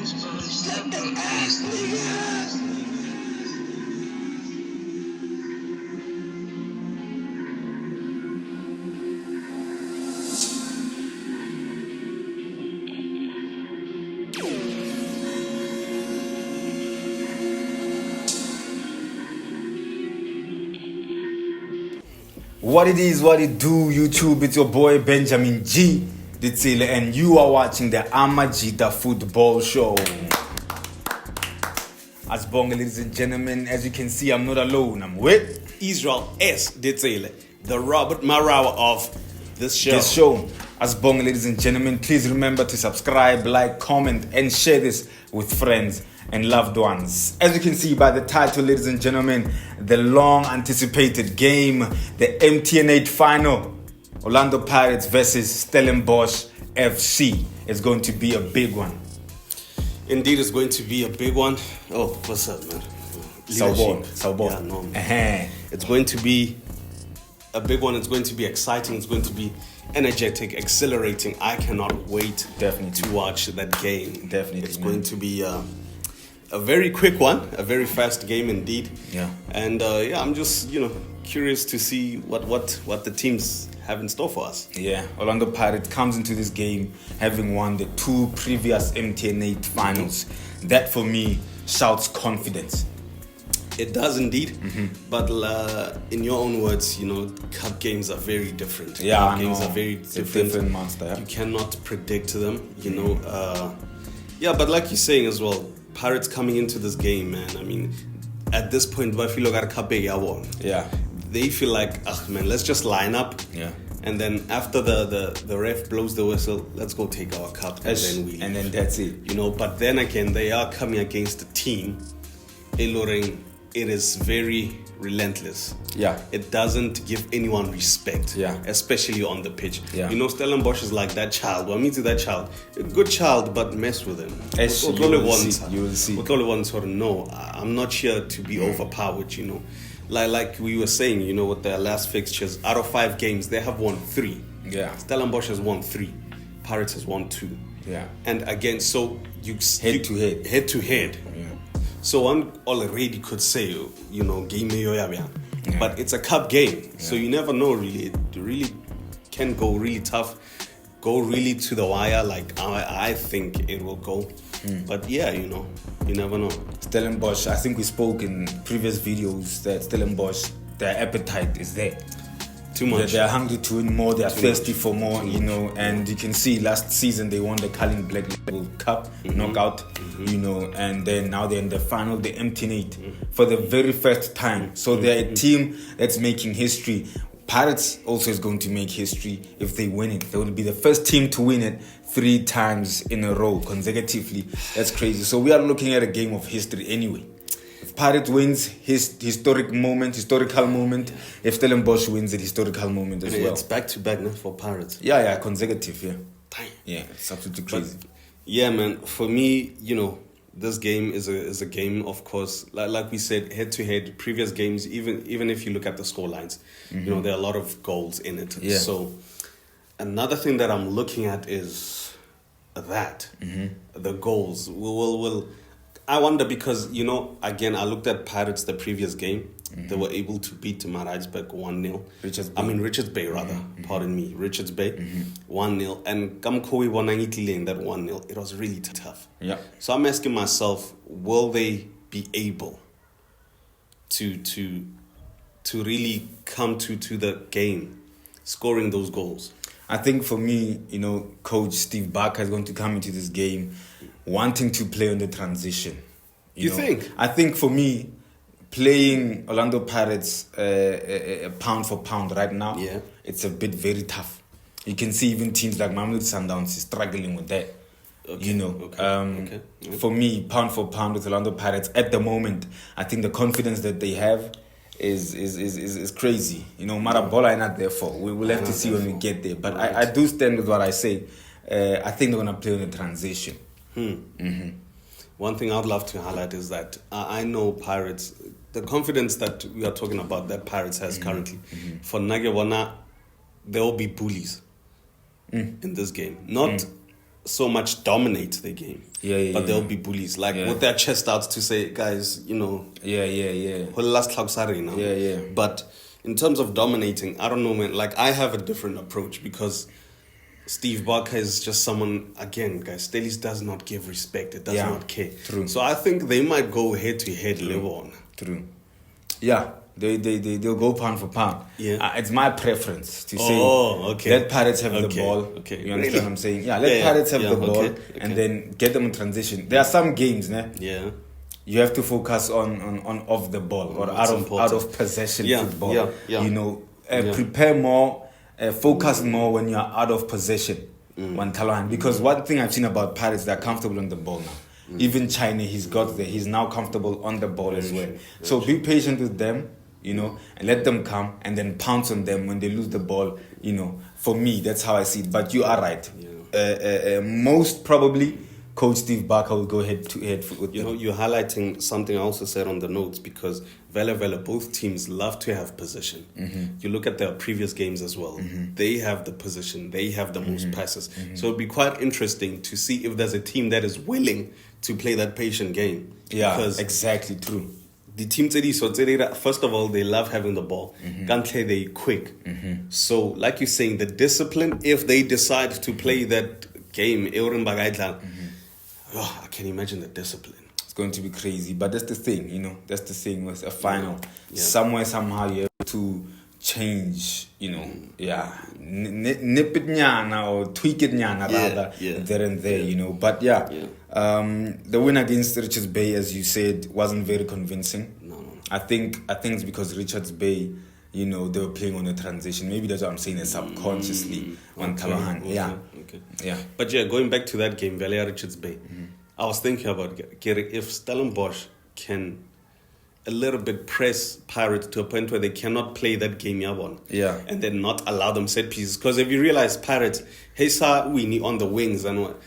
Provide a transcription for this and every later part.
Slap that ass, nigga. What it is, what it do, YouTube, it's your boy Benjamin G. Ditsile, and you are watching the Amajita Football Show. As bonga, ladies and gentlemen, as you can see, I'm not alone. I'm with Israel S. Ditsile, the Robert Marawa of this show. As bonga, ladies and gentlemen, please remember to subscribe, like, comment, and share this with friends and loved ones. As you can see by the title, ladies and gentlemen, the long-anticipated game, the MTN8 final, Orlando Pirates versus Stellenbosch FC, is going to be a big one. Indeed, it's going to be a big one. Oh, what's up, man? Saubon. Yeah, no, man. It's going to be a big one. It's going to be exciting. It's going to be energetic, exhilarating. I cannot wait to watch that game. Definitely. It's going to be a very quick one, a very fast game indeed. Yeah. And I'm just, curious to see what the teams have in store for us. Yeah, Orlando Pirates comes into this game having won the two previous MTN8 finals. Mm-hmm. That for me shouts confidence. It does indeed, but in your own words, cup games are very different. Yeah, cup games are very different. A different monster. Yeah? You cannot predict them, but like you're saying as well, Pirates coming into this game, man. I mean, at this point, I feel like they feel like, let's just line up. Yeah. And then after the ref blows the whistle, let's go take our cup and then we leave. And then that's it. But then again, they are coming against a team, it is very relentless. Yeah. It doesn't give anyone respect. Yeah. Especially on the pitch. Yeah. Stellenbosch is like that child. Well, me to that child. A good child, but mess with him. You will see. No, I'm not here to be overpowered, Like we were saying, with their last fixtures, out of 5 games, they have won 3. Yeah. Stellenbosch has won 3. Pirates has won 2. Yeah. And again, so head to head. Yeah. So one already could say, game but it's a cup game, so you never know really. It really can go really tough, go really to the wire. Like I think it will go, but you never know. Stellenbosch, I think we spoke in previous videos that Stellenbosch, their appetite is there. Too much. They're hungry to win more. They're thirsty for more, and you can see last season they won the Carling Black Label Cup knockout, and then now they're in the final, the MTN8 for the very first time. So they're a team that's making history. Pirates also is going to make history if they win it. They will be the first team to win it 3 times in a row consecutively. That's crazy. So we are looking at a game of history anyway. Pirates wins his historical moment. If Stellenbosch wins it, historical moment as well. It's back to back for Pirates. Yeah, consecutive. Yeah. Damn. Yeah, it's absolutely crazy. But, yeah, man. For me, this game is a game, of course. Like we said, head to head. Previous games, even if you look at the score lines, there are a lot of goals in it. Yeah. So another thing that I'm looking at is that the goals will. I wonder because, again, I looked at Pirates the previous game. They were able to beat Maritzburg 1-0. Richards Bay, rather. Pardon me. Richards Bay 1-0. And Kamkowi won in that 1-0. It was really tough. Yeah. So I'm asking myself, will they be able to really come to the game, scoring those goals? I think for me, Coach Steve Barker is going to come into this game wanting to play on the transition. You think? I think for me, playing Orlando Pirates pound for pound right now, it's a bit very tough. You can see even teams like Mamelodi Sundowns is struggling with that. Okay. For me, pound for pound with Orlando Pirates at the moment, I think the confidence that they have is crazy. Marabola are not there for. We will have to see when we get there. But I do stand with what I say. I think they're going to play on the transition. One thing I'd love to highlight is that I know Pirates, the confidence that we are talking about that Pirates has currently, for Nagewana, there will be bullies in this game. Not so much dominate the game. But they'll be bullies, like with their chest out to say, guys, you know. But in terms of dominating, I don't know, man. Like, I have a different approach because Steve Barker is just someone, again, guys, Stellies does not give respect. It does not care. True. So I think they might go head-to-head level on. True. Yeah, they'll go pound for pound. Yeah. It's my preference to say, let Pirates have the ball. Okay. You understand what I'm saying? Yeah, let Pirates have the ball and then get them in transition. There are some games, you have to focus on off the ball or out of possession football. You know, prepare more, focus more when you're out of possession. Because one thing I've seen about Pirates, they're comfortable on the ball now. Even China, he's got there. He's now comfortable on the ball as well. So be patient with them, you know, and let them come and then pounce on them when they lose the ball. You know, for me, that's how I see it. But you are right. Most probably, Coach Steve Barker will go head to head with them. You know, you're highlighting something I also said on the notes because Vela, both teams love to have possession. You look at their previous games as well. They have the position. They have the most passes. So it'd be quite interesting to see if there's a team that is willing to play that patient game. Yeah, because exactly, true. The team first of all, they love having the ball. Can't they quick? So, like you're saying, the discipline, if they decide to play that game, I can imagine the discipline. It's going to be crazy, but that's the thing, you know. That's the thing with a final. Somewhere, somehow, you have to change, you know. Nip it nyana or tweak it nyana rather there and there, you know. But the win against Richards Bay, as you said, wasn't very convincing. No. I think it's because Richards Bay, you know, they were playing on a transition. Maybe that's what I'm saying, subconsciously on Kalahan. Yeah. But going back to that game, Valia Richards Bay, I was thinking about if Stellenbosch can a little bit press Pirates to a point where they cannot play that game and then not allow them set pieces. Because if you realize Pirates, Hesa Winnie on the wings and what,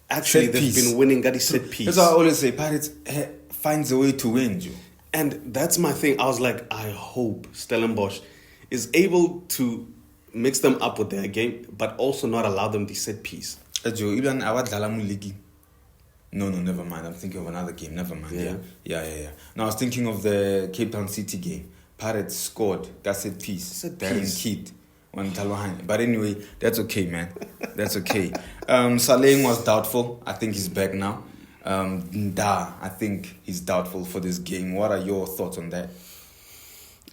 actually they've been winning that set piece. That's why I always say Pirates finds a way to win, Joe. And that's my thing. I was like, I hope Stellenbosch is able to mix them up with their game, but also not allow them the set piece. No, never mind. I'm thinking of another game. Never mind. Yeah. No, I was thinking of the Cape Town City game. Pirates scored. That's a piece. Darren Keat on Talohane. But anyway, that's okay, man. That's okay. Saleng was doubtful. I think he's back now. Nda, I think he's doubtful for this game. What are your thoughts on that?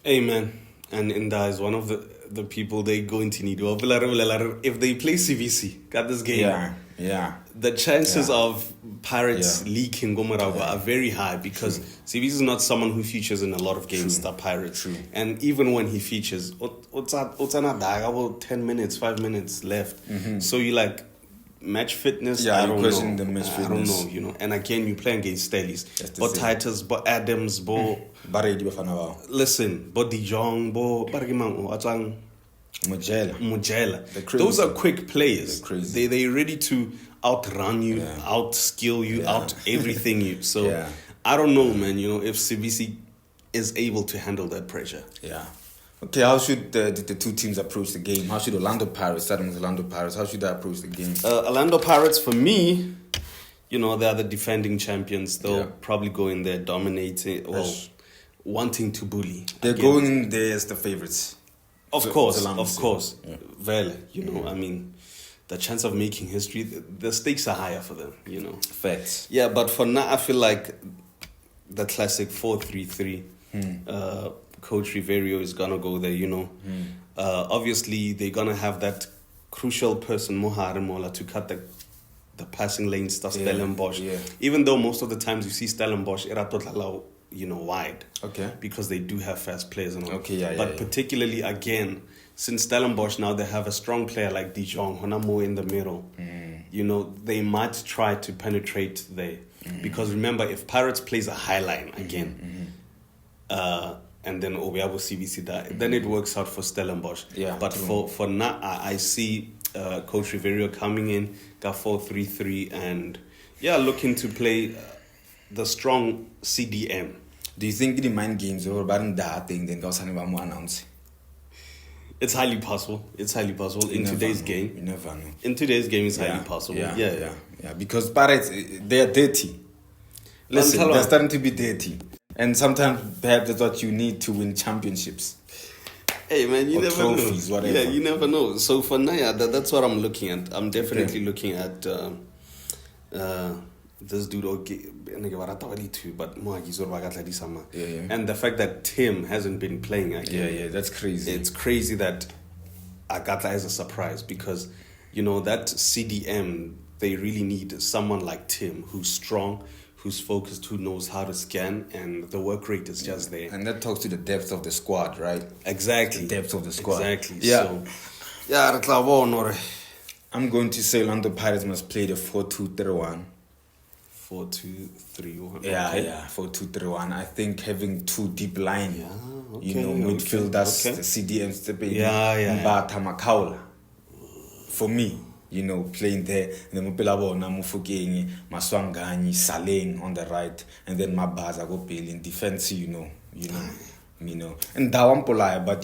Hey, man. And Nda is one of the people they going to need. If they play CVC, got this game. Yeah. The chances of Pirates leaking Gomarawa are very high because CVC is not someone who features in a lot of games that Pirates. And even when he features, about 10 minutes, 5 minutes left. So you like match fitness. I don't know. The match fitness. I don't know, you know. And again, you play against Stellies. But Titus, but Adams, listen, but De Jong, Mujela. Those are quick players. They're ready to outrun you, outskill you, out everything you. So I don't know, man. You know, if CBC is able to handle that pressure. Yeah. Okay, how should the two teams approach the game? How should Orlando Pirates, starting with Orlando Pirates, how should they approach the game? Orlando Pirates, for me, you know, they are the defending champions. They'll probably go in there dominating, wanting to bully. They're going in there as the favorites. Of course. Yeah. Well, you know, I mean, the chance of making history, the stakes are higher for them, you know. Facts. Yeah, but for now, I feel like the classic 4-3-3. Coach Riverio is going to go there, you know. Obviously, they're going to have that crucial person, Mohare Mola, to cut the passing lanes, Stellenbosch. Yeah. Even though most of the times you see Stellenbosch, you know, wide. Okay. Because they do have fast players and all. Okay, But particularly, again, since Stellenbosch now, they have a strong player like De Jong, Honamo in the middle. You know, they might try to penetrate there. Because remember, if Pirates plays a high line again, and then Obiabo CBC that, then it works out for Stellenbosch. Yeah, but for now, I see Coach Riverio coming in, got 4-3-3, and looking to play the strong CDM. Do you think the mind games or about that thing then goes announce? It's highly possible. It's highly possible in today's game. You never know. In today's game, it's highly possible. Yeah. Because Pirates, they are dirty. Listen, they're starting to be dirty. And sometimes perhaps that's what you need to win championships. Hey man, you never trophies, know. Whatever. Yeah, you never know. So for Naya, that's what I'm looking at. I'm definitely looking at this dude. But and the fact that Tim hasn't been playing again. Yeah, that's crazy. It's crazy that Agatha is a surprise because that CDM, they really need someone like Tim who's strong, who's focused, who knows how to scan, and the work rate is just there. And that talks to the depth of the squad, right? Exactly. The depth of the squad. Exactly. Yeah. So, I'm going to say Orlando Pirates must play the 4-2-3-1. 4-2-3-1. Yeah, okay. 4-2-3-1. I think having two deep line, midfielders, okay. the CDM stepping, Mbata Makaula. For me, playing there, and then Mupelabona, Mufukeng, Maswanganyi, Saleng on the right, and then Mabaza go in defense, and Dawam Polaya, but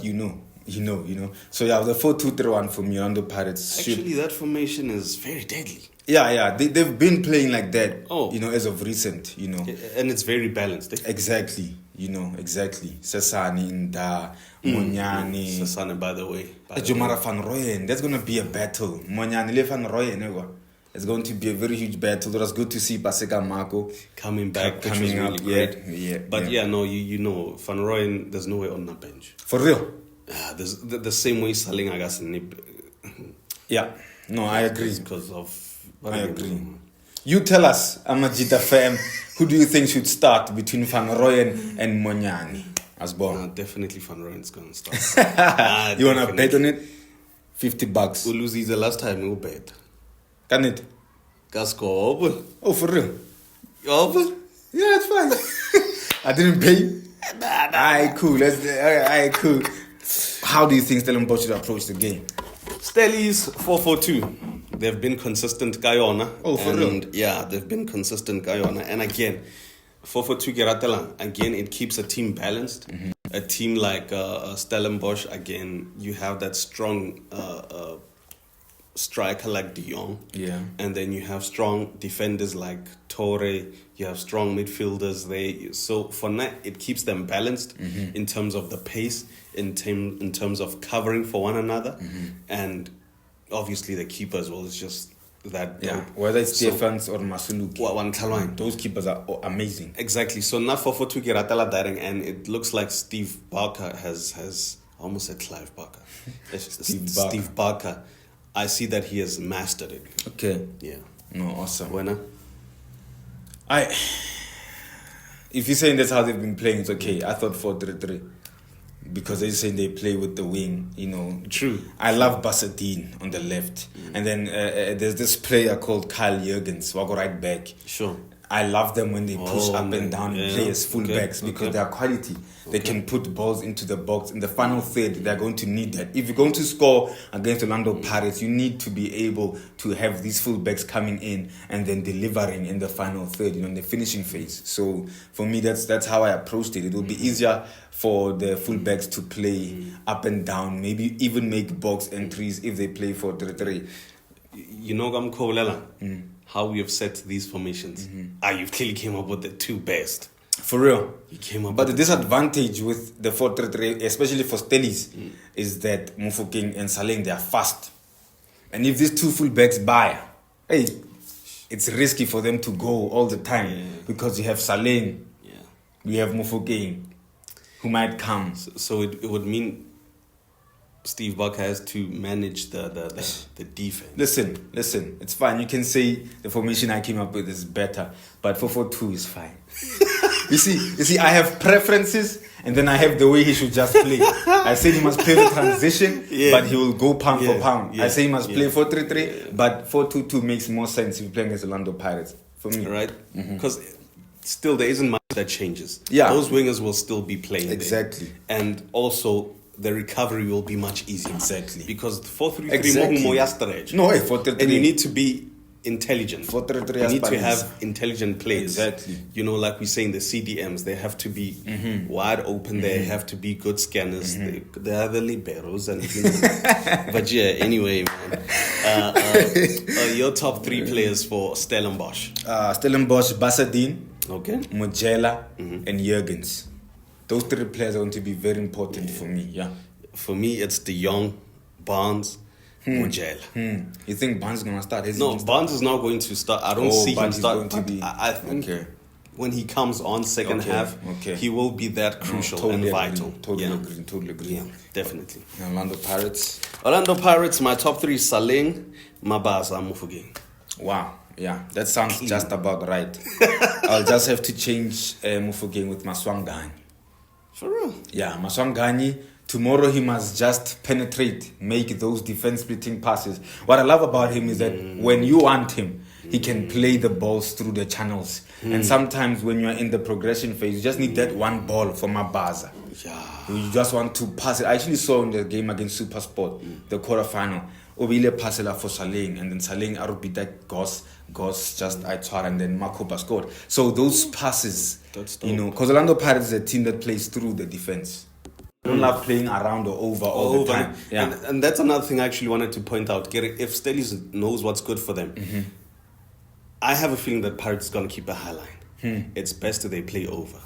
So the 4-2-3-1 for me, Orlando Pirates. Actually, that formation is very deadly. Yeah, they've been playing like that. As of recent, and it's very balanced. Exactly, exactly. Sasani, Nda, Monyani. Sasani, by the way. Jomara Van Rooyen. That's gonna be a battle. Monyani Le Van Rooyen. It's going to be a very huge battle. It was good to see Paseka Marco coming back, coming up. Great. Yeah. But Van Rooyen, there's no way on the bench. For real. There's the same way Saling Agas Nib. Yeah. No, I agree. Because of. I agree. You tell us, Amajita fam, who do you think should start between Van Rooyen and Monyani as born? Definitely Van Rooyen's going to start. You want to bet on it? $50. We'll lose the last time we'll bet. Can it? Casco. Oh, for real? Over? Yeah, it's fine. I didn't pay. Alright, cool. Alright, cool. How do you think Stellenbosch should approach the game? Stellies 4-4-2. They've been consistent Guyana. Oh, for real? Yeah, they've been consistent Guyana. And again, 4-4-2 Geratelang. Again, it keeps a team balanced. Mm-hmm. A team like Stellenbosch, again, you have that strong striker like De Jong. Yeah. And then you have strong defenders like Torre. You have strong midfielders there. So for now, it keeps them balanced in terms of the pace, in terms of covering for one another. Mm-hmm. And obviously the keeper as well is just that dope. Whether it's Stefans or Masuluki. Those keepers are amazing. Exactly. So now 4-4-2 Geratala Dareng, and it looks like Steve Barker has almost said Clive Barker. Steve Barker. I see that he has mastered it. Okay. Yeah. No, awesome. Winner? If you're saying that's how they've been playing, it's okay. I thought 4-3-3. Because they're saying they play with the wing, True. I love Basadine on the left. And then there's this player called Kyle Jurgens, who I go right back. Sure. I love them when they push up and down and play as fullbacks because they are quality. They can put balls into the box. In the final third, they're going to need that. If you're going to score against Orlando Pirates, you need to be able to have these fullbacks coming in and then delivering in the final third, in the finishing phase. So for me, that's how I approached it. It will be easier for the fullbacks to play up and down, maybe even make box entries if they play 4-3-3. How we have set these formations. You've clearly came up with the two best. For real. You came up but the disadvantage with the 4-3-3, especially for Stellies, is that Mufokeng and Saleng, they are fast. And if these two fullbacks buy, it's risky for them to go all the time because you have Saleng, you have Mufokeng, who might come. So it would mean Steve Barker has to manage the defense. Listen, it's fine. You can say the formation I came up with is better, but 4-4-2 is fine. You see, I have preferences, and then I have the way he should just play. I say he must play the transition, but he will go pound for pound. I say he must play 4-3-3, but 4-2-2 makes more sense if you're playing against the Orlando Pirates, for me. Right? Because still there isn't much that changes. Yeah. Those wingers will still be playing exactly. There. And also the recovery will be much easier. Exactly. Because 4-3-3 more stretch. No, 4-3-3. And you need to be intelligent. 4-3-3 We need to Spanish. have intelligent players. Exactly. You know, like we're saying, the CDMs, they have to be wide open. They have to be good scanners. They are the liberos. And, you know. But yeah, anyway, man. Your top 3 players for Stellenbosch. Stellenbosch, Basadine, Okay. Mojela, and Jurgens. Those 3 players are going to be very important for me. Yeah. For me, it's De Jong, Barnes, Mojela. You think Barnes is going to start? No, Barnes is not going to start. I don't see him but he's start. going to be. I think Okay. when he comes on second Okay, half, okay. he will be that crucial Totally and agree, vital. Totally agree. Yeah, definitely. Orlando Pirates. Orlando Pirates, my top 3: Saleng, Mabaza, Mufugeng. Wow. Yeah, that sounds just about right. I'll just have to change Mufugeng with Maswangani. For real? Yeah, Maswangani. Tomorrow he must just penetrate, make those defense-splitting passes. What I love about him is that when you want him, he can play the balls through the channels. And sometimes when you're in the progression phase, you just need that one ball for Mabaza. Yeah. You just want to pass it. I actually saw in the game against Supersport, the quarterfinal, Obile passela for Saleng, and then Saleng Arubita Goss just I tried, and then Makopa scored. So those passes, That's you dope. know, because Orlando Pirates is a team that plays through the defense. They don't love playing around or over all the time. Yeah. And that's another thing I actually wanted to point out. If Stellies knows what's good for them, I have a feeling that Pirates is going to keep a high line. It's best that they play over.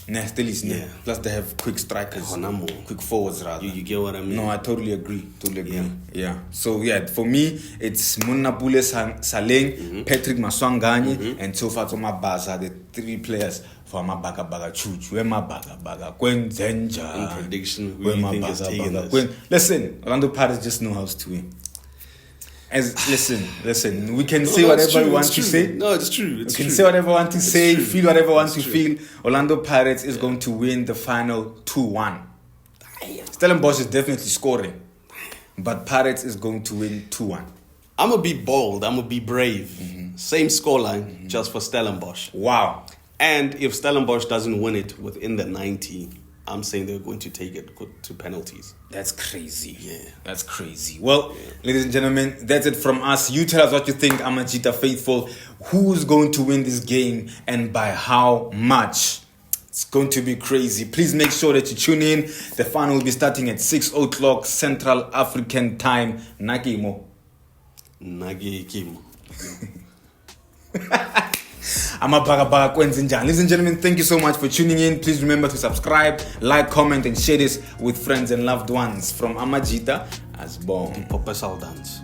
Nah, still is Yeah. Plus they have quick strikers, Honamo. quick forwards rather. You get what I mean? No, I totally agree. Yeah. Yeah. So yeah, for me, it's Munapule Saleng, Patrick Maswangani, and Tofatso Mabaza, the 3 players for Mabaga Baga Chuchu. Where Mabaga Baga Gwen Zenja. In prediction, who do you think is taking this? Listen, Orlando Pirates just know how to win. Listen. We can say No, it's whatever true, we want it's to true. say. No, it's true. It's We can true. say whatever we want to say, true. feel whatever we want to It's feel. Orlando Pirates is going to win the final 2-1. Stellenbosch is definitely scoring, but Pirates is going to win 2-1. I'm going to be bold. I'm going to be brave. Same scoreline, just for Stellenbosch. Wow. And if Stellenbosch doesn't win it within the 90, I'm saying they're going to take it to penalties. That's crazy. Yeah. That's crazy. Well, ladies and gentlemen, that's it from us. You tell us what you think, Amajita Faithful. Who's going to win this game and by how much? It's going to be crazy. Please make sure that you tune in. The final will be starting at 6 o'clock Central African Time. Nakimo. Nagi Kimo. Ladies and gentlemen, thank you so much for tuning in. Please remember to subscribe, like, comment, and share this with friends and loved ones. From Amajita as born. Poppe Saldans.